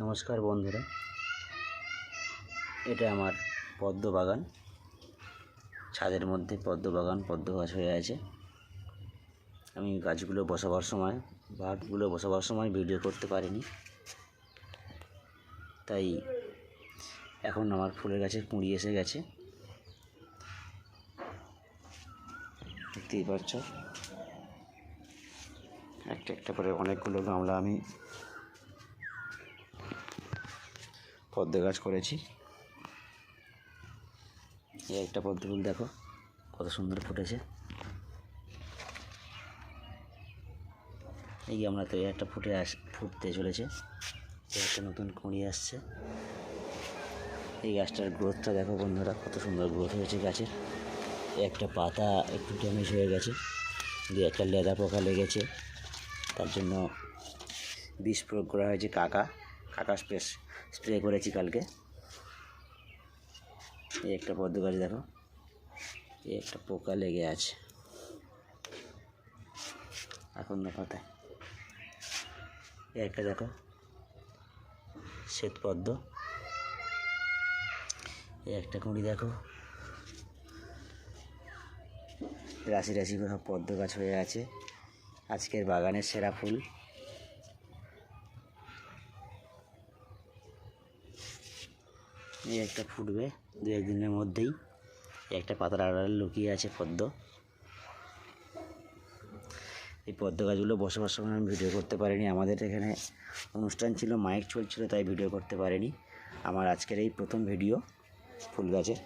নমস্কার বন্ধুরা, এটা আমার পদ্ম বাগান। ছাদের মধ্যে পদ্ম বাগান, পদ্ম গাছ হয়ে আছে। আমি গাছগুলো বসাবার সময় ভিডিও করতে পারিনি, তাই এখন আমার ফুলের গাছের কুঁড়ি এসে গেছে। দেখতেই পাচ্ছ, একটা একটা করে অনেকগুলো গামলা আমি পদ্ম গাছ করেছি। এই একটা পদ্ম ফুল দেখো কত সুন্দর ফুটেছে। এই আমরা তো একটা ফুটতে চলেছে, একটা নতুন কুঁড়ি আসছে। এই গাছটার গ্রোথটা দেখো বন্ধুরা, কত সুন্দর গ্রোথ হয়েছে গাছের। একটা পাতা একটু ড্যামেজ হয়ে গেছে, একটা লেদা পোকা লেগেছে, তার জন্য বিষ প্রয়োগ করা হয়েছে। কাকা স্প্রে করেছি কালকে। এই একটা পদ্ম গাছ দেখো, এই একটা পোকা লেগে আছে এখন না পাতায়। এই একটা দেখো শ্বেত পদ্ম। এই একটা কুঁড়ি দেখো, রাশি রাশি সব পদ্ম গাছ হয়ে আছে। আজকের বাগানের সেরা ফুল। এই একটা ফুটবে দু একদিনের মধ্যেই। একটা পাতার আড়ালে লুকিয়ে আছে পদ্ম। এই পদ্ম গাছগুলো বসবার সময় আমি ভিডিও করতে পারিনি। আমাদের এখানে অনুষ্ঠান ছিল, মাইক চলছিল, তাই ভিডিও করতে পারিনি। আমার আজকের এই প্রথম ভিডিও ফুল গাছের।